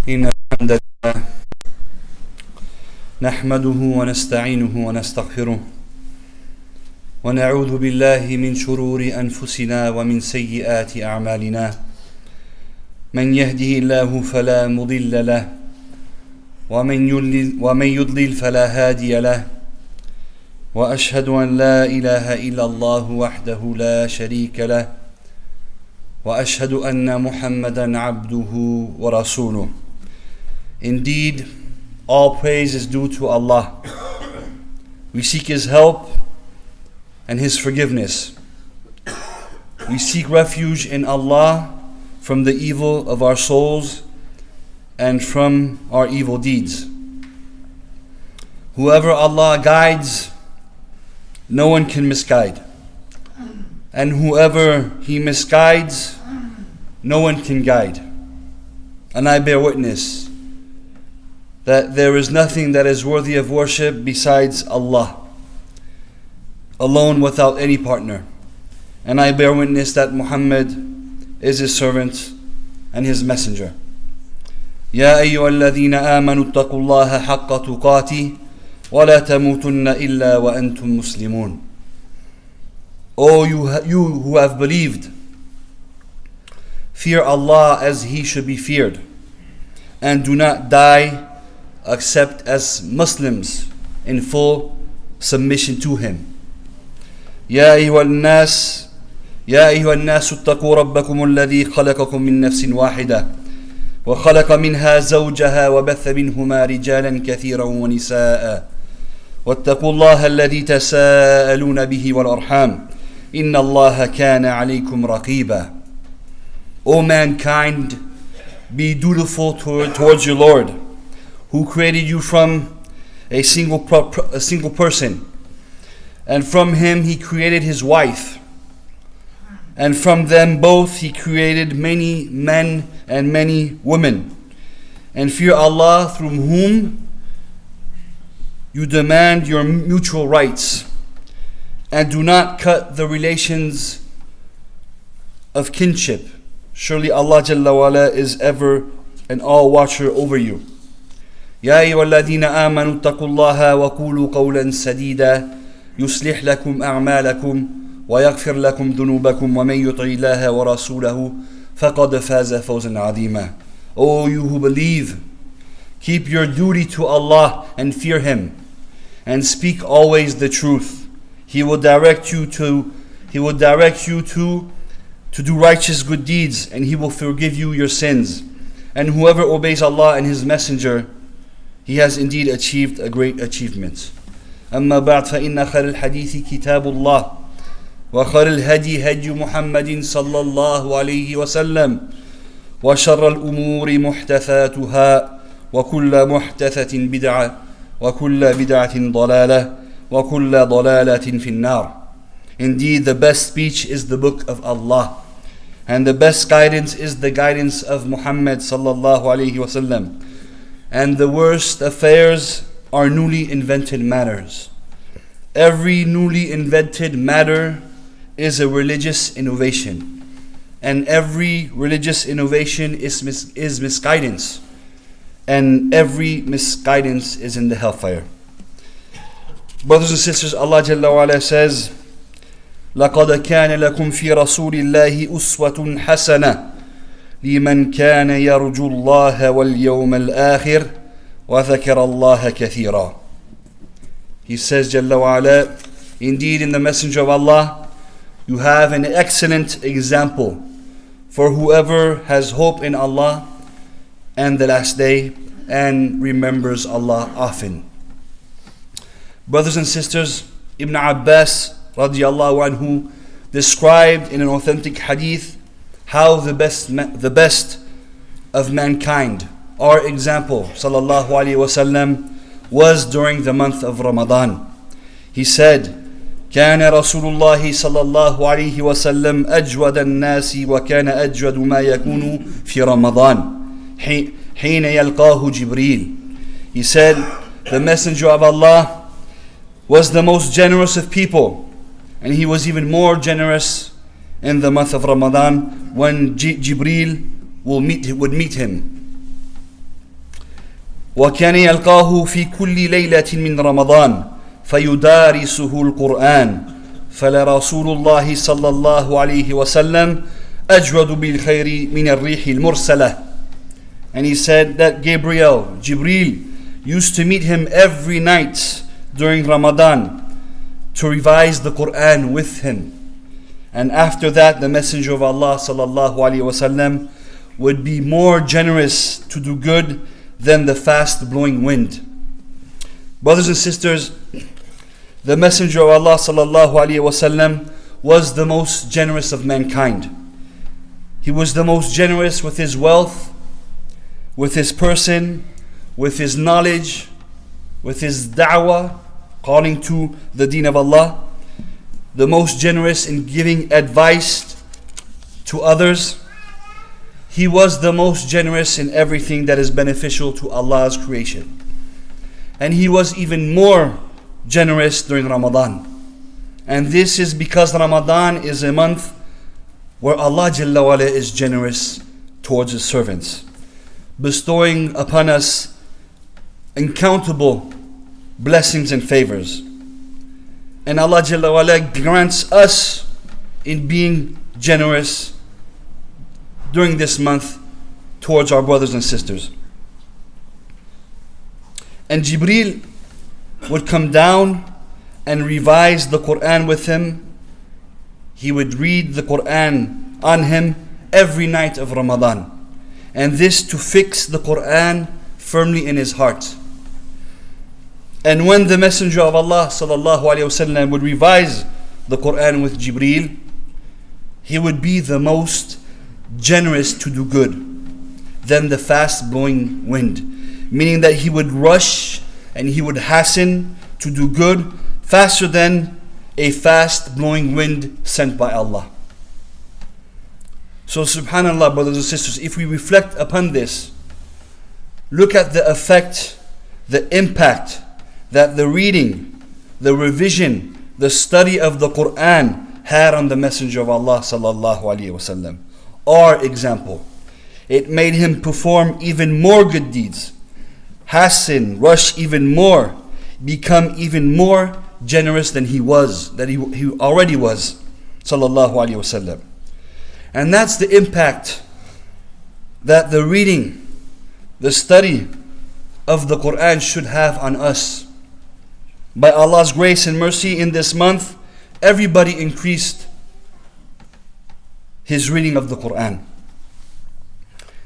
إن الحمد لله نحمده ونستعينه ونستغفره ونعوذ بالله من شرور أنفسنا ومن سيئات أعمالنا من يهده الله فلا مضل له ومن يضلل فلا هادي له وأشهد أن لا إله إلا الله وحده لا شريك له وأشهد أن محمدا عبده ورسوله. Indeed, all praise is due to Allah. We seek His help and His forgiveness. We seek refuge in Allah from the evil of our souls and from our evil deeds. Whoever Allah guides, no one can misguide. And whoever He misguides, no one can guide. And I bear witness that there is nothing that is worthy of worship besides Allah, alone without any partner. And I bear witness that Muhammad is His servant and His messenger. يا أيها الذين آمنوا اتقوا الله حق تقاته ولا تموتن إلا وأنتم مسلمون. O you who have believed, fear Allah as He should be feared, and do not die except as Muslims in full submission to Him. يا أيها الناس اتقوا ربكم الذي خلقكم من نفس واحدة وخلق منها زوجها وبث منهما رجالا كثيرا ونساء واتقوا الله الذي تساءلون به والأرحام إن الله كان عليكم رقيبا. O mankind, be dutiful towards your Lord, who created you from a single person, and from him He created his wife, and from them both He created many men and many women. And fear Allah, through whom you demand your mutual rights, and do not cut the relations of kinship. Surely Allah Jalla wa'ala is ever and all watcher over you. يا أيها الذين آمنوا اتقوا الله وقولوا قولا سديدا يصلح لكم أعمالكم ويغفر لكم ذنوبكم ومن يطع الله ورسوله فقد فاز فوزا عظيما. O you who believe, keep your duty to Allah and fear Him, and speak always the truth. He will direct you to do righteous good deeds, and He will forgive you your sins. And whoever obeys Allah and His Messenger, he has indeed achieved a great achievement. أما بعد فإن خير الحديث كتاب الله وخير الهدي هدي محمد صلى الله عليه وسلم وشر الأمور محدثاتها وكل محدثة بدعة وكل بدعة ضلالة وكل ضلالة في النار. Indeed, the best speech is the book of Allah, and the best guidance is the guidance of Muhammad sallallahu alaihi wasallam. And the worst affairs are newly invented matters. Every newly invented matter is a religious innovation, and every religious innovation is misguidance, and every misguidance is in the hellfire. Brothers and sisters, Allah Jalla wa Ala says, لَقَدْ كَانَ لَكُمْ فِي رَسُولِ اللَّهِ أُسْوَةٌ حَسَنَةٌ لِمَنْ كَانَ يَرْجُو اللَّهَ وَالْيَوْمَ الْآخِرَ وَذَكَرَ اللَّهَ كَثِيرًا. He says, Jalla wa Ala, indeed in the Messenger of Allah, you have an excellent example for whoever has hope in Allah and the last day and remembers Allah often. Brothers and sisters, Ibn Abbas radiallahu anhu described in an authentic hadith how the best of mankind, our example sallallahu alaihi wasallam, was during the month of Ramadan. He said, كان رسول الله صلى الله عليه وسلم أجود الناس وكان أجود ما يكون في رمضان حين يلقاه جبريل. He said, the Messenger of Allah was the most generous of people, and he was even more generous in the month of Ramadan when Jibreel would meet him. وكان يلقاه في كل ليلة من رمضان فيدارسه القرآن فلرسول الله صلى الله عليه وسلم أجود بالخير من الريح المرسلة. And he said that Jibril used to meet him every night during Ramadan to revise the Quran with him. And after that, the Messenger of Allah sallallahu alaihi wasallam would be more generous to do good than the fast blowing wind. Brothers and sisters, the Messenger of Allah sallallahu alaihi wasallam was the most generous of mankind. He was the most generous with his wealth, with his person, with his knowledge, with his da'wah, calling to the deen of Allah, the most generous in giving advice to others. He was the most generous in everything that is beneficial to Allah's creation. And he was even more generous during Ramadan. And this is because Ramadan is a month where Allah Jalla wa'ala is generous towards His servants, bestowing upon us uncountable blessings and favors. And Allah Jalla wa'ala grants us in being generous during this month towards our brothers and sisters. And Jibril would come down and revise the Quran with him. He would read the Quran on him every night of Ramadan. And this to fix the Quran firmly in his heart. And when the Messenger of Allah sallallahu alaihi wasallam would revise the Quran with Jibril, he would be the most generous to do good than the fast blowing wind. Meaning that he would rush and he would hasten to do good faster than a fast blowing wind sent by Allah. So subhanallah, brothers and sisters, if we reflect upon this, look at the effect, the impact that the reading, the revision, the study of the Quran had on the Messenger of Allah sallallahu alaihi wasallam. Our example, it made him perform even more good deeds, hasten, rush even more, become even more generous than he was, that he already was, sallallahu alaihi wasallam. And that's the impact that the reading, the study of the Quran should have on us. By Allah's grace and mercy in this month, everybody increased his reading of the Quran.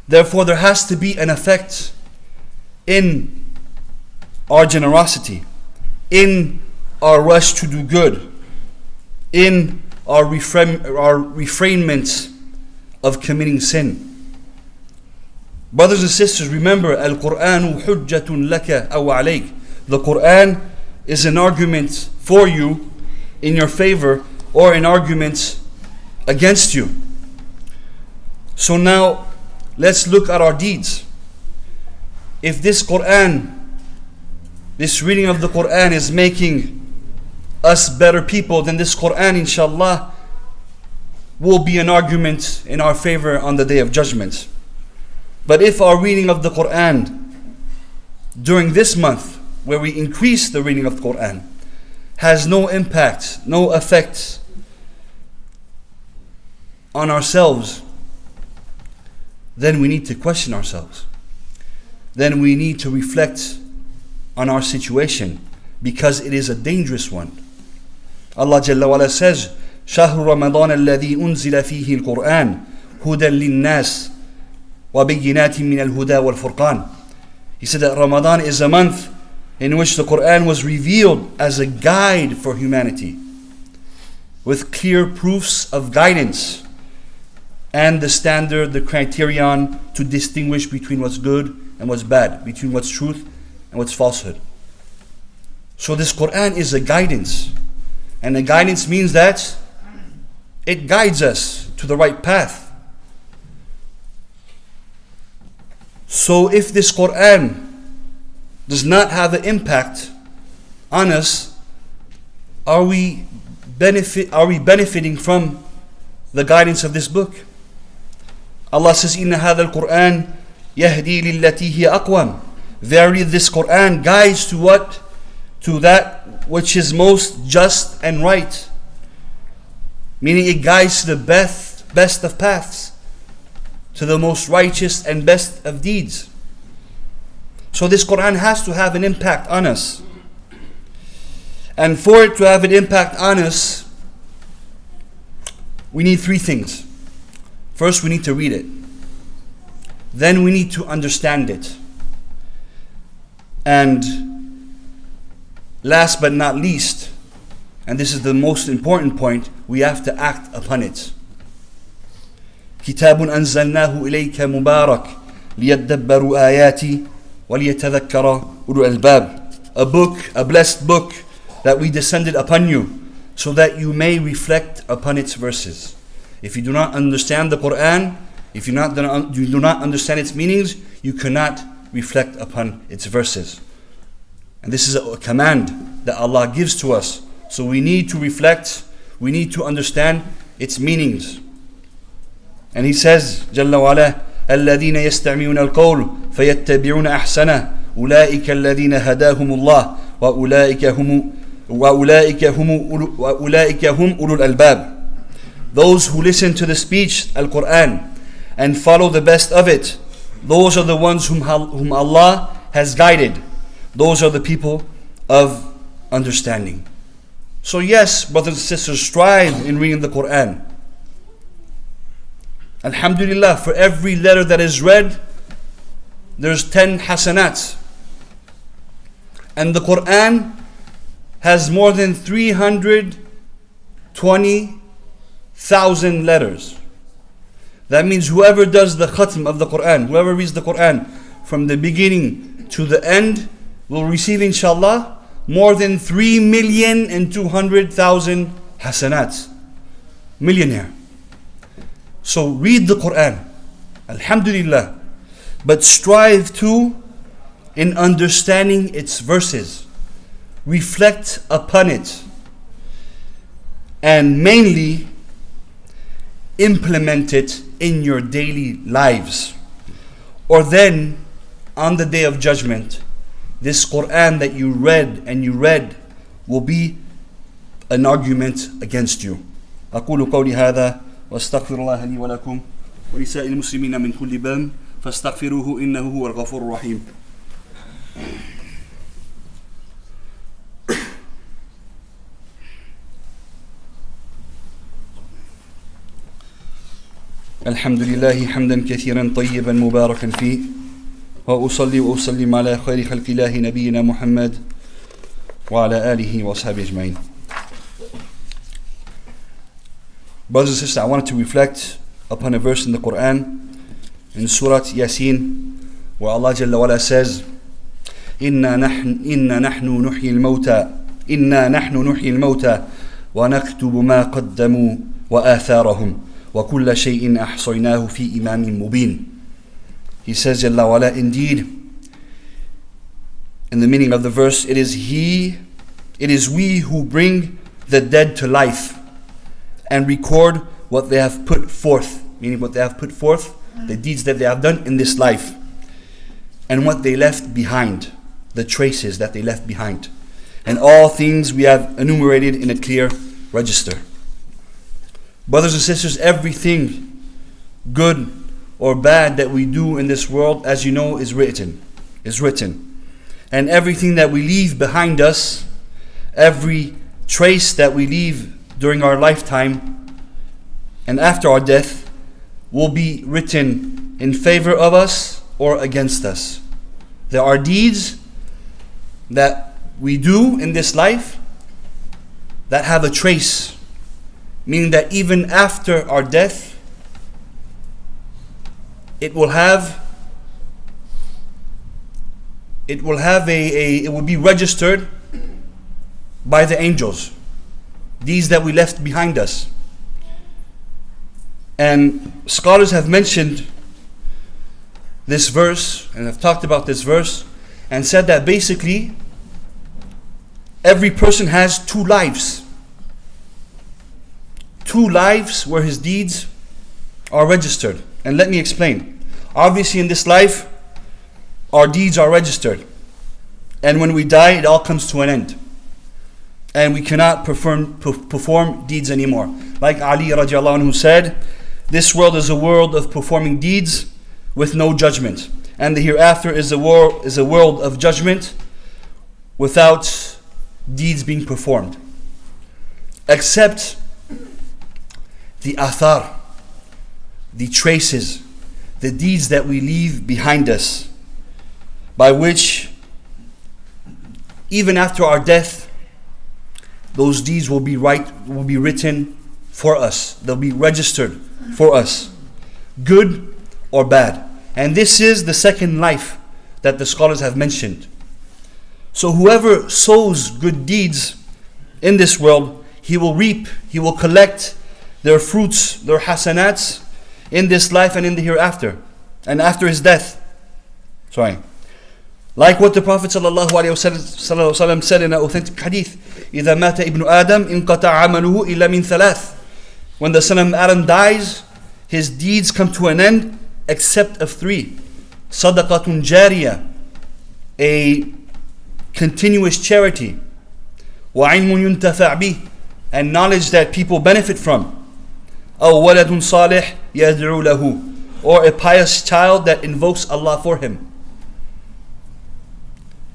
Therefore, there has to be an effect in our generosity, in our rush to do good, in our refrainment of committing sin. Brothers and sisters, remember, Al-Qur'anu hujjatun laka aw alayk. The Quran is an argument for you in your favor or an argument against you. So now, let's look at our deeds. If this Quran, this reading of the Quran is making us better people, then this Quran, inshallah, will be an argument in our favor on the Day of Judgment. But if our reading of the Quran during this month, where we increase the reading of the Quran, has no impact, no effect on ourselves, then we need to question ourselves. Then we need to reflect on our situation, because it is a dangerous one. Allah Jalla wa'ala says, شهر رمضان الذي أنزل فيه القرآن هدى للناس وبينات من الهدى والفرقان. He said that Ramadan is a month in which the Quran was revealed as a guide for humanity, with clear proofs of guidance and the standard, the criterion to distinguish between what's good and what's bad, between what's truth and what's falsehood. So this Quran is a guidance, and a guidance means that it guides us to the right path. So if this Quran does not have an impact on us, are we benefiting from the guidance of this book? Allah says, إِنَّ هَذَا الْقُرْآنِ يَهْدِي لِلَّتِي هِيَ أَقْوَمُ Verily this Quran guides to what? To that which is most just and right. Meaning it guides to the best of paths, to the most righteous and best of deeds. So this Quran has to have an impact on us. And for it to have an impact on us, we need three things. First, we need to read it. Then we need to understand it. And last but not least, and this is the most important point, we have to act upon it. كتاب أنزلناه إليك مبارك ليدبروا آياتي وليتذكر أولو الألباب. A book, a blessed book that we descended upon you, so that you may reflect upon its verses. If you do not understand the Quran, if you do not understand its meanings, you cannot reflect upon its verses. And this is a command that Allah gives to us. So we need to reflect, we need to understand its meanings. And He says, جل وعلا, الذين يستمعون القول فيتبعون أحسنه أولئك الذين هداهم الله وأولئك هم أولو الألباب. Those who listen to the speech, Al-Quran, and follow the best of it, those are the ones whom Allah has guided. Those are the people of understanding. So yes, brothers and sisters, strive in reading the Quran. Alhamdulillah, for every letter that is read, there's 10 hasanats. And the Quran has more than 320,000 letters. That means whoever does the khatm of the Quran, whoever reads the Quran from the beginning to the end, will receive, inshallah, more than 3,200,000 hasanats. Millionaire. So read the Quran, alhamdulillah, but strive to in understanding its verses. Reflect upon it, and mainly implement it in your daily lives. Or then, on the day of judgment, this Quran that you read will be an argument against you. أقول قولي هذا واستغفر الله لي ولكم ولسائر المسلمين من كل ذنب فاستغفروه إنه هو الغفور الرحيم. الحمد لله حمدا كثيرا طيبا مباركا فيه وأصلي وأسلم على خير خلق الله نبينا محمد وعلى آله وأصحابه أجمعين. Brothers and sisters, I wanted to reflect upon a verse in the Quran in Surah Yasin, where Allah Jalla wa'ala says, إِنَّا نَحْنُ نُحْيِي الْمَوْتَى وَنَكْتُبُ مَا قَدَّمُوا وَآثَارَهُمْ وَكُلَّ شَيْءٍ أَحْصَيْنَاهُ فِي إِمَامٍ مُبِينٍ. He says, Jalla wa'ala, indeed, in the meaning of the verse, it is we who bring the dead to life and record what they have put forth, meaning what they have put forth, the deeds that they have done in this life, and what they left behind, the traces that they left behind. And all things we have enumerated in a clear register. Brothers and sisters, everything good or bad that we do in this world, as you know, is written. And everything that we leave behind us, every trace that we leave during our lifetime and after our death, will be written in favor of us or against us. There are deeds that we do in this life that have a trace, meaning that even after our death, it will be registered by the angels, these that we left behind us. And scholars have mentioned this verse and have talked about this verse and said that basically every person has two lives. Two lives where his deeds are registered. And let me explain. Obviously in this life, our deeds are registered. And when we die, it all comes to an end. And we cannot perform deeds anymore. Like Ali radiallahu anhu said, this world is a world of performing deeds with no judgment. And the hereafter is a world of judgment without deeds being performed. Except the athar, the traces, the deeds that we leave behind us, by which even after our death, those deeds will be written for us. They'll be registered for us, good or bad. And this is the second life that the scholars have mentioned. So whoever sows good deeds in this world, he will reap, he will collect their fruits, their hasanats in this life and in the hereafter, and after his death. Like what the Prophet ﷺ said in an authentic hadith, إِذَا مَاتَ ابن آدم انقطع عمله إلا من ثلاث. When the son of Adam dies, his deeds come to an end except of three. Sadaqah jariyah, a continuous charity. وَعِلْمٌ يُنْتَفَعْ بِهِ, and knowledge that people benefit from. أَوْ وَلَدٌ صَالِحٌ يَدْعُو لَهُ, or a pious child that invokes Allah for him.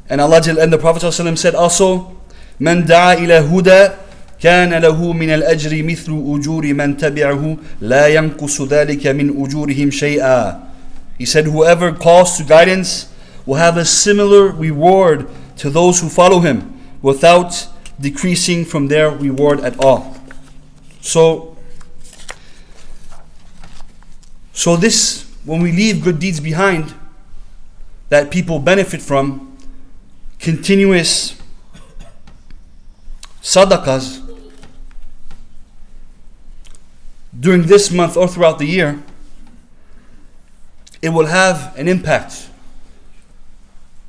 And the Prophet ﷺ said also, مَنْ دَعَا إِلَى هُدَى كَانَ لَهُ مِنَ الْأَجْرِ مِثْلُ أُجُورِ مَنْ تَبِعَهُ لَا يَنْقُصُ ذَلِكَ مِنْ أُجُورِهِمْ شَيْئًا. He said, whoever calls to guidance will have a similar reward to those who follow him, without decreasing from their reward at all. So this, when we leave good deeds behind that people benefit from, continuous sadaqahs during this month or throughout the year, it will have an impact.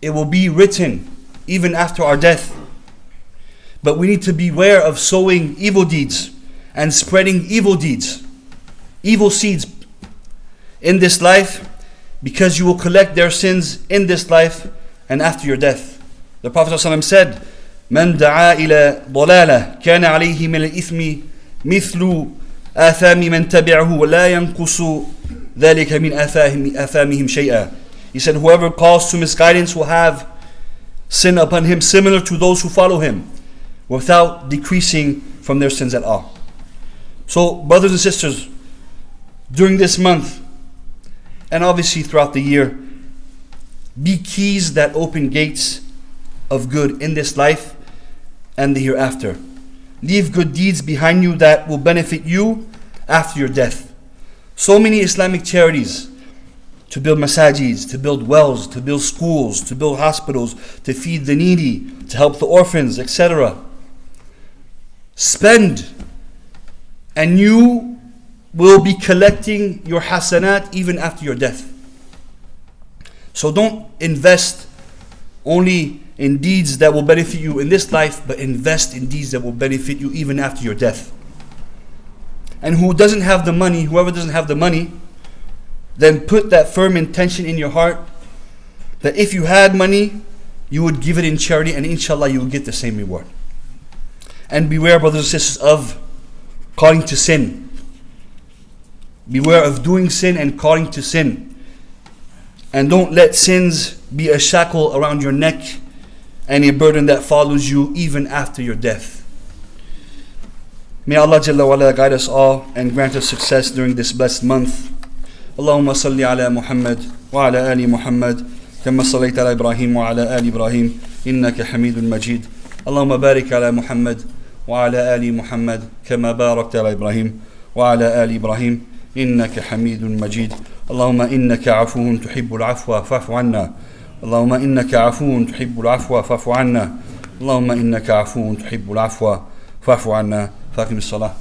It will be written even after our death. But we need to beware of sowing evil deeds and spreading evil deeds, evil seeds in this life, because you will collect their sins in this life and after your death. The Prophet ﷺ said, مَنْ دَعَا إِلَى ضَلَالَةٍ كَانَ عَلَيْهِ مِنَ الْإِثْمِ مِثْلُ آثَامِ مَنْ تَبِعَهُ وَلَا يَنْقُصُ ذَلِكَ مِنْ آثَامِهِمْ شَيْئًا. He said, whoever calls to misguidance will have sin upon him similar to those who follow him, without decreasing from their sins at all. So, brothers and sisters, during this month, and obviously throughout the year, be keys that open gates of good in this life and the hereafter. Leave good deeds behind you that will benefit you after your death. So many Islamic charities to build masajids, to build wells, to build schools, to build hospitals, to feed the needy, to help the orphans, etc. Spend, and you will be collecting your hasanat even after your death. So don't invest only in deeds that will benefit you in this life, but invest in deeds that will benefit you even after your death. And whoever doesn't have the money, then put that firm intention in your heart that if you had money, you would give it in charity, and inshallah you will get the same reward. And beware, brothers and sisters, of calling to sin. Beware of doing sin and calling to sin. And don't let sins be a shackle around your neck and a burden that follows you even after your death. May Allah Jalla wa ala guide us all and grant us success during this blessed month. Allahumma salli ala Muhammad wa ala ali Muhammad kama sallaita ala Ibrahim wa ala ali Ibrahim innaka Hamidun Majid. Allahumma barik ala Muhammad wa ala ali Muhammad kama barakta ala Ibrahim wa ala ali Ibrahim innaka Hamidun Majid. Allahumma innaka afuun tuhibbul afwa fa'fu anna. اللهم إنك عفو تحب العفو فاعف عنا اللهم إنك عفو تحب العفو فاعف عنا. فاقم الصلاة.